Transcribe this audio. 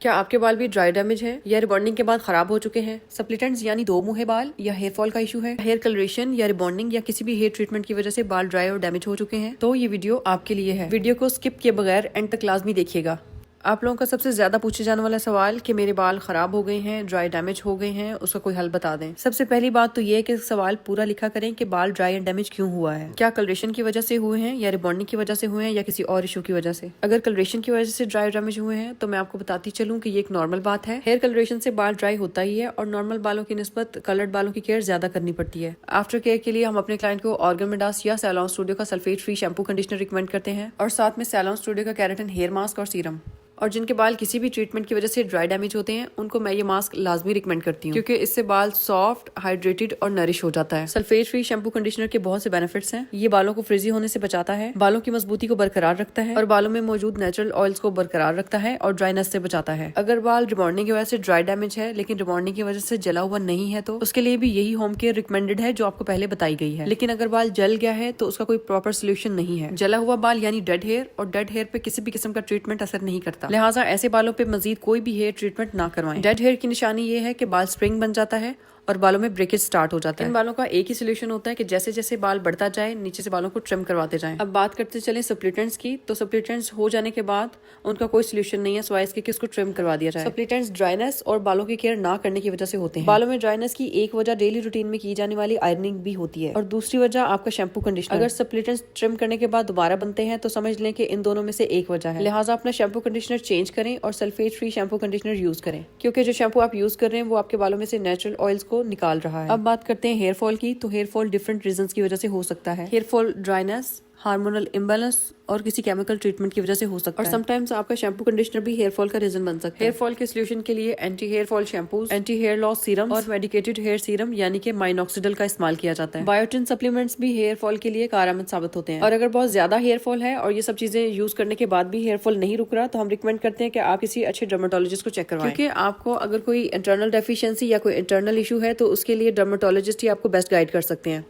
क्या आपके बाल भी ड्राई डैमेज है या रिबॉन्डिंग के बाद खराब हो चुके हैं? सप्लीटेंट्स यानी दो मुहे बाल या हेयर फॉल का इशू है, हेयर कलरेशन या रिबॉन्डिंग या किसी भी हेयर ट्रीटमेंट की वजह से बाल ड्राई और डैमेज हो चुके हैं, तो ये वीडियो आपके लिए है। वीडियो को स्किप किए बगैर एंड तक लाजमी देखिएगा। आप लोगों का सबसे ज्यादा पूछे जाने वाला सवाल कि मेरे बाल खराब हो गए हैं, ड्राई डैमेज हो गए हैं, उसका कोई हल बता दें। सबसे पहली बात तो ये है कि सवाल पूरा लिखा करें कि बाल ड्राई एंड डैमेज क्यों हुआ है। क्या कलरेशन की वजह से हुए हैं या रिबॉन्डिंग की वजह से हुए हैं या किसी और इशू की वजह से? अगर कलरेशन की वजह से ड्राई डैमेज हुए हैं तो मैं आपको बताती चलूं कि ये एक नॉर्मल बात है। हेयर कलरेशन से बाल ड्राई होता ही है और नॉर्मल बालों की निस्बत कलर्ड बालों की केयर ज्यादा करनी पड़ती है। आफ्टर केयर के लिए हम अपने क्लाइंट को ऑर्गन मिडास या सैलॉन स्टूडियो का sulphate free shampoo conditioner recommend करते हैं और साथ में सैलॉन स्टूडियो का केराटिन हेयर मास्क और सीरम। और जिनके बाल किसी भी ट्रीटमेंट की वजह से ड्राई डैमेज होते हैं उनको मैं ये मास्क लाजमी रिकमेंड करती हूँ, क्योंकि इससे बाल सॉफ्ट, हाइड्रेटेड और नरिश हो जाता है। सल्फेट फ्री शैम्पू कंडीशनर के बहुत से बेनिफिट्स हैं। ये बालों को फ्रिजी होने से बचाता है, बालों की मजबूती को बरकरार रखता है और बालों में मौजूद नेचुरल ऑयल्स को बरकरार रखता है और ड्राइनेस से बचाता है। अगर बाल रिबॉन्डिंग की वजह से ड्राई डैमेज है लेकिन रिबॉन्डिंग की वजह से जला हुआ नहीं है तो उसके लिए भी यही होम केयर रिकमेंडेड है जो आपको पहले बताई गई है। लेकिन अगर बाल जल गया है तो उसका कोई प्रॉपर सोल्यूशन नहीं है। जला हुआ बाल यानी डेड हेयर, और डेड हेयर पे किसी भी किस्म का ट्रीटमेंट असर नहीं करता, लिहाजा ऐसे बालों पे मजीद कोई भी हेयर ट्रीटमेंट ना करवाएं। डेड हेयर की निशानी ये है कि बाल स्प्रिंग बन जाता है और बालों में ब्रेकेज स्टार्ट हो जाता है। इन बालों का एक ही सोल्यूशन होता है कि जैसे जैसे बाल बढ़ता जाए नीचे से बालों को ट्रिम करवाते जाएं। अब बात करते चलें सप्लीटेंट्स की, तो सप्लीटेंट्स हो जाने के बाद उनका कोई सोल्यूशन नहीं है सिवाय इसके कि उसको ट्रिम करवा दिया जाए। सप्लीटेंट्स ड्राइनेस और बालों की केयर ना करने की वजह से होते हैं। बालों में ड्राइनेस की एक वजह डेली रूटीन में की जाने वाली आयरनिंग भी होती है और दूसरी वजह आपका शैम्पू कंडीशनर। अगर सप्लीटेंट्स ट्रिम करने के बाद दोबारा बनते हैं तो समझ लें कि इन दोनों में से एक वजह है। लिहाजा अपना शैम्पू कंडीशनर चेंज करें और sulphate free shampoo conditioner use करें, क्योंकि जो शैम्पू आप यूज कर रहे हैं वो आपके बालों में से नेचुरल ऑयल्स को निकाल रहा है। अब बात करते हैं हेयर फॉल की, तो हेयर फॉल डिफरेंट रीजंस की वजह से हो सकता है। Hair fall dryness, hormonal imbalance और किसी केमिकल ट्रीटमेंट की वजह से हो सकता है। और समटाइम्स आपका शैम्पू कंडीशनर भी हेयर फॉल का रीजन बन सकता है। हेयर फॉल के सोल्यूशन के लिए anti hair fall shampoos, anti hair loss serum और मेडिकेटेड हेयर सीरम यानी कि माइनॉक्सिडिल का इस्तेमाल किया जाता है। बायोटिन सप्लीमेंट्स भी हेयर फॉल के लिए कारआमद साबित होते हैं। और अगर बहुत ज्यादा हेयर फॉल है और ये सब चीजें यूज करने के बाद भी हेयर फॉल नहीं रुक रहा तो हम रिकमेंड करते हैं कि आप किसी अच्छे डर्मेटोलॉजिस्ट को चेक करवाएं, क्योंकि आपको अगर कोई इंटरनल डेफिशिएंसी या कोई इंटरनल इशू है तो उसके लिए डर्मेटोलॉजिस्ट ही आपको बेस्ट गाइड कर सकते हैं।